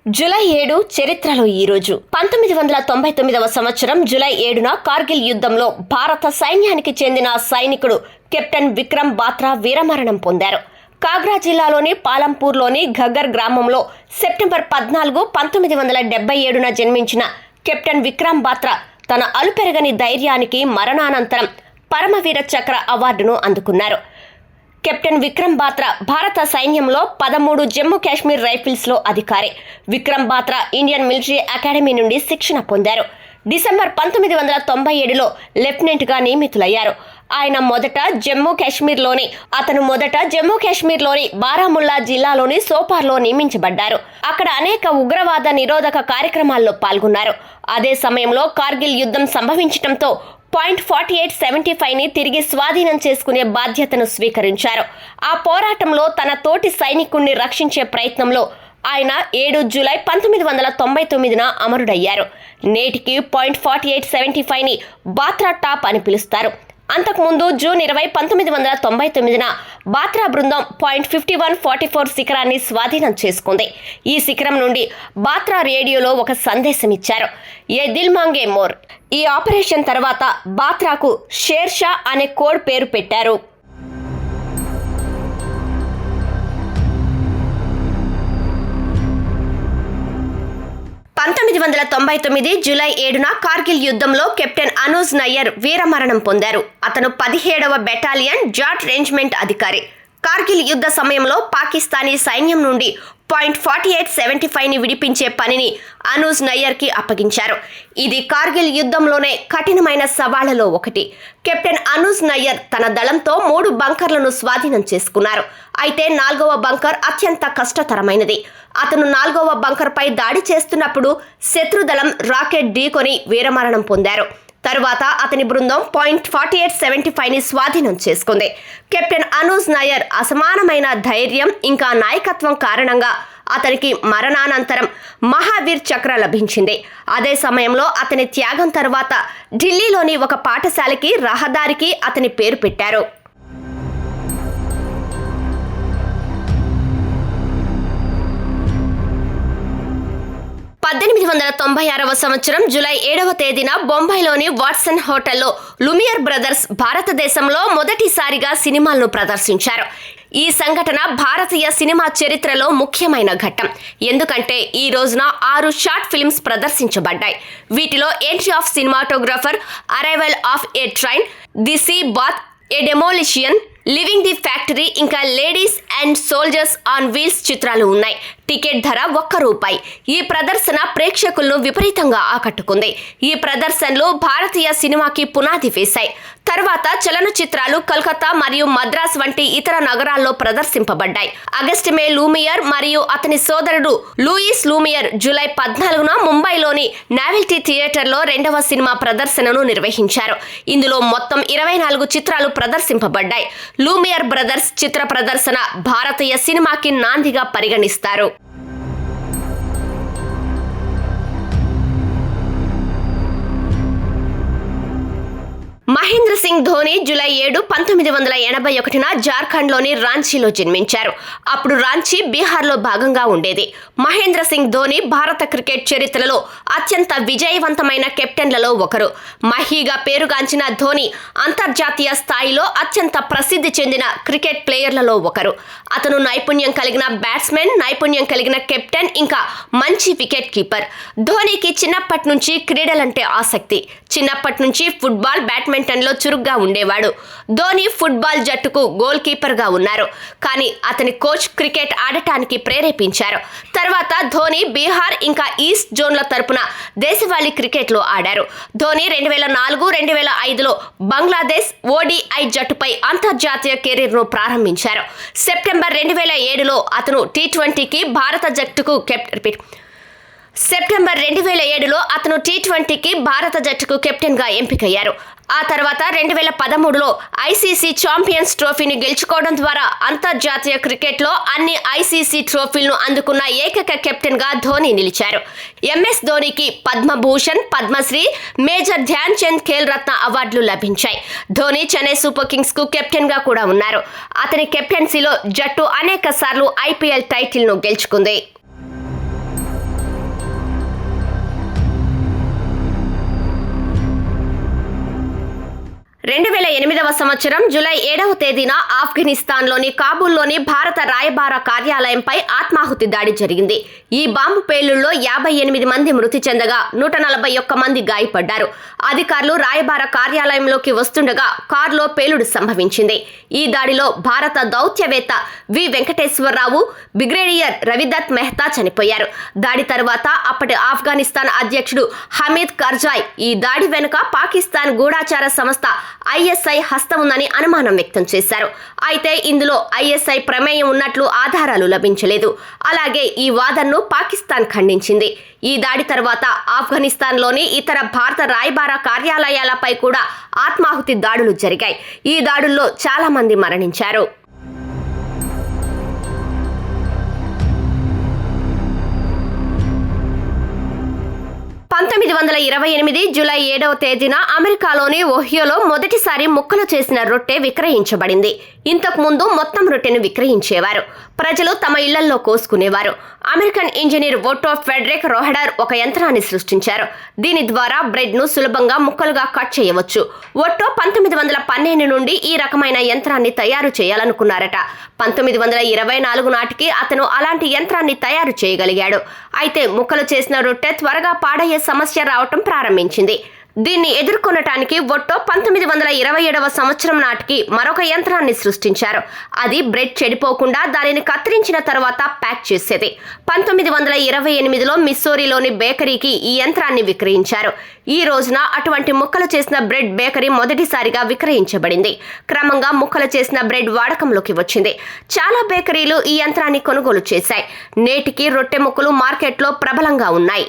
July 7 చరిత్రలో ఈ రోజు 1999వ సంవత్సరం జూలై 7న కార్గిల్ యుద్ధంలో భారత సైన్యానికి చెందిన సైనికుడు కెప్టెన్ విక్రమ్ బాత్రా వీరమరణం పొందారు. కాగ్రా జిల్లాలోని పాలంపూర్లోని ఘగ్గర్ గ్రామంలో సెప్టెంబర్ 14, 1977న జన్మించిన కెప్టెన్ విక్రమ్ బాత్రా తన అలుపెరగని ధైర్యానికి మరణానంతరం పరమవీర చక్ర అవార్డును అందుకున్నారు. కెప్టెన్ విక్రమ్ బాత్రా భారత సైన్యంలో 13 జమ్మూ కాశ్మీర్ రైఫిల్స్లో అధికారి. Vikram Batra Indian military academy నుండి శిక్షణ పొందారు. డిసెంబర్ 1997లో లెఫ్టినెంట్గా నియమితులయ్యారు. అతను మొదట జమ్మూ కాశ్మీర్లోని బారాముల్లా జిల్లాలోని సోపార్లో నియమించబడ్డారు. అక్కడ అనేక ఉగ్రవాద నిరోధక కార్యక్రమాల్లో పాల్గొన్నారు. అదే సమయంలో కార్గిల్ యుద్ధం సంభవించడంతో .4875ని తిరిగి స్వాధీనం చేసుకునే బాధ్యతను స్వీకరించారు. ఆ పోరాటంలో తన తోటి సైనికుణ్ణి రక్షించే ప్రయత్నంలో ఆయన 7 జూలై 1999న అమరుడయ్యారు. నేటికి .4875ని బాత్రా టాప్ అని పిలుస్తారు. అంతకుముందు జూన్ 20, 1999న బాత్రా బృందం .5144 శిఖరాన్ని స్వాధీనం చేసుకుంది. ఈ శిఖరం నుండి బాత్రా రేడియోలో ఒక సందేశం ఇచ్చారు. ఏ దిల్ మాంగే మోర్. ఈ ఆపరేషన్ తర్వాత బాత్రాకు షేర్షా అనే కోడ్ పేరు పెట్టారు. 1999 జూలై 7న కార్గిల్ యుద్ధంలో కెప్టెన్ అనూజ్ నయ్యర్ వీరమరణం పొందారు. అతను 17వ బెటాలియన్ జాట్ రెజిమెంట్ అధికారి. కార్గిల్ యుద్ధ సమయంలో పాకిస్తానీ సైన్యం నుండి .4875ని విడిపించే పనిని అనూజ్ నయ్యర్కి అప్పగించారు. ఇది కార్గిల్ యుద్ధంలోనే కఠినమైన సవాళ్లలో ఒకటి. కెప్టెన్ అనూజ్ నయ్యర్ తన దళంతో 3 బంకర్లను స్వాధీనం చేసుకున్నారు. అయితే 4వ బంకర్ అత్యంత కష్టతరమైనది. అతను 4వ బంకర్పై దాడి చేస్తున్నప్పుడు శత్రుదళం రాకెట్ ఢీకొని వీరమరణం పొందారు. తరువాత అతని బృందం .4875ని స్వాధీనం చేసుకుంది. కెప్టెన్ అనూజ్ నయ్యర్ అసమానమైన ధైర్యం ఇంకా నాయకత్వం కారణంగా అతనికి మరణానంతరం మహావీర్ చక్ర లభించింది. అదే సమయంలో అతని త్యాగం తర్వాత ఢిల్లీలోని ఒక పాఠశాలకి రహదారికి అతని పేరు పెట్టారు. 1896వ సంవత్సరం జూలై 7వ తేదీన బొంబాయిలోని వాట్సన్ హోటల్లో లూమియర్ బ్రదర్స్ భారతదేశంలో మొదటిసారిగా సినిమాలను ప్రదర్శించారు. ఈ సంఘటన భారతీయ సినిమా చరిత్రలో ముఖ్యమైన ఘట్టం. ఎందుకంటే ఈ రోజున 6 షార్ట్ ఫిల్మ్స్ ప్రదర్శించబడ్డాయి. వీటిలో entry of cinematographer, arrival of a train, the sea bath, a demolition, leaving the factory ఇంకా ladies and soldiers on wheels చిత్రాలు ఉన్నాయి. టికెట్ ధర ₹1. ఈ ప్రదర్శన ప్రేక్షకులను విపరీతంగా ఆకట్టుకుంది. ఈ ప్రదర్శనలు భారతీయ సినిమాకి పునాది వేశాయి. తర్వాత చలనచిత్రాలు కలకత్తా మరియు మద్రాస్ వంటి ఇతర నగరాల్లో ప్రదర్శింపబడ్డాయి. అగస్ట్ మే లూమియర్ మరియు అతని సోదరుడు లూయిస్ లూమియర్ జూలై 14న ముంబైలోని నావెల్టీ థియేటర్లో 2వ సినిమా ప్రదర్శనను నిర్వహించారు. ఇందులో మొత్తం 24 చిత్రాలు ప్రదర్శింపబడ్డాయి. లూమియర్ బ్రదర్స్ చిత్ర ప్రదర్శన భారతీయ సినిమాకి నాందిగా పరిగణిస్తారు. మహేంద్ర సింగ్ ధోని జూలై 7, 1981న జార్ఖండ్లోని రాంచీలో జన్మించారు. అప్పుడు రాంచీ బీహార్లో భాగంగా ఉండేది. మహేంద్ర సింగ్ ధోని భారత క్రికెట్ చరిత్రలో అత్యంత విజయవంతమైన కెప్టెన్లలో ఒకరు. మహీగా పేరుగాంచిన ధోని అంతర్జాతీయ స్థాయిలో అత్యంత ప్రసిద్ధి చెందిన క్రికెట్ ప్లేయర్లలో ఒకరు. అతను నైపుణ్యం కలిగిన బ్యాట్స్మెన్, నైపుణ్యం కలిగిన కెప్టెన్, ఇంకా మంచి వికెట్ కీపర్. ధోనికి చిన్నప్పటి నుంచి క్రీడలంటే ఆసక్తి. చిన్నప్పటి నుంచి ఫుట్బాల్, బ్యాడ్మింటన్లో చురుగ్గా ఉండేవాడు. ధోని ఫుట్బాల్ జట్టుకు గోల్ కీపర్గా ఉన్నారు. కానీ అతని కోచ్ క్రికెట్ ఆడటానికి ప్రేరేపించారు. తర్వాత ధోని బీహార్ ఇంకా ఈస్ట్ జోన్ల తరపున దేశవాళీ క్రికెట్లో ఆడారు. ధోని 2004, 2005లో బంగ్లాదేశ్ ODI జట్టుపై అంతర్జాతీయ కెరీర్ను ప్రారంభించారు. సెప్టెంబర్ 2007లో అతను T20కి భారత జట్టుకు కెప్టెన్గా ఎంపికయ్యారు. ఆ తర్వాత 2013లో ICC ఛాంపియన్స్ ట్రోఫీని గెలుచుకోవడం ద్వారా అంతర్జాతీయ క్రికెట్లో అన్ని ICC ట్రోఫీలను అందుకున్న ఏకైక కెప్టెన్గా ధోని నిలిచారు. MS ధోనికి పద్మభూషణ్, పద్మశ్రీ, మేజర్ ధ్యాన్ చంద్ ఖేల్ రత్న అవార్డులు లభించాయి. ధోని చెన్నై సూపర్ కింగ్స్కు కెప్టెన్గా కూడా ఉన్నారు. అతని కెప్టెన్సీలో జట్టు అనేక సార్లు IPL టైటిల్ను గెలుచుకుంది. 2008వ సంవత్సరం జూలై 7వ తేదీన ఆఫ్ఘనిస్తాన్లోని కాబూల్లోని భారత రాయబార కార్యాలయంపై ఆత్మాహుతి దాడి జరిగింది. ఈ బాంబు పేలుళ్లలో 58 మంది మృతి చెందగా 141 మంది గాయపడ్డారు. అధికారులు రాయబార కార్యాలయంలోకి వస్తుండగా కారులో పేలుడు సంభవించింది. ఈ దాడిలో భారత దౌత్యవేత్త వి వెంకటేశ్వరరావు, బ్రిగేడియర్ రవిదత్ మెహతా చనిపోయారు. దాడి తర్వాత అప్పటి ఆఫ్ఘనిస్తాన్ అధ్యక్షుడు హమీద్ కర్జాయ్ ఈ దాడి వెనుక పాకిస్తాన్ గూఢాచార సంస్థ ఐఎస్ఐ హస్తం ఉందని అనుమానం వ్యక్తం చేశారు. అయితే ఇందులో ఐఎస్ఐ ప్రమేయం ఉన్నట్లు ఆధారాలు లభించలేదు. అలాగే ఈ వాదనను పాకిస్తాన్ ఖండించింది. ఈ దాడి తర్వాత ఆఫ్ఘనిస్తాన్లోని ఇతర భారత రాయబార కార్యాలయాలపై కూడా ఆత్మాహుతి దాడులు జరిగాయి. ఈ దాడుల్లో చాలా మంది మరణించారు. 1928 జూలై 7వ తేదీన అమెరికాలోని ఓహియోలో మొదటిసారి ముక్కలు చేసిన రొట్టె విక్రయించబడింది. ఇంతకు ముందు మొత్తం రొట్టెను విక్రయించేవారు. ప్రజలు తమ ఇళ్లల్లో కోసుకునేవారు. అమెరికన్ ఇంజనీర్ ఒట్టో ఫెడరిక్ రోహెడర్ ఒక యంత్రాన్ని సృష్టించారు. దీని ద్వారా బ్రెడ్ ను సులభంగా ముక్కలుగా కట్ చేయవచ్చు. ఒట్టో 1912 నుండి ఈ రకమైన యంత్రాన్ని తయారు చేయాలనుకున్నారట. 1924 నాటికి అతను అలాంటి యంత్రాన్ని తయారు చేయగలిగాడు. అయితే ముక్కలు చేసిన రొట్టె త్వరగా పాడయ్యే సమస్య రావటం ప్రారంభించింది. దీన్ని ఎదుర్కొనటానికి ఒట్టో 1927వ సంవత్సరం నాటికి మరొక యంత్రాన్ని సృష్టించారు. అది బ్రెడ్ చెడిపోకుండా దానిని కత్తిరించిన తర్వాత ప్యాక్ చేసేది. 1928లో మిస్సోరీలోని బేకరీకి ఈ యంత్రాన్ని విక్రయించారు. ఈ రోజున అటువంటి ముక్కలు చేసిన బ్రెడ్ బేకరీ మొదటిసారిగా విక్రయించబడింది. క్రమంగా ముక్కలు చేసిన బ్రెడ్ వాడకంలోకి వచ్చింది. చాలా బేకరీలు ఈ యంత్రాన్ని కొనుగోలు చేశాయి. నేటికి రొట్టె ముక్కలు మార్కెట్లో ప్రబలంగా ఉన్నాయి.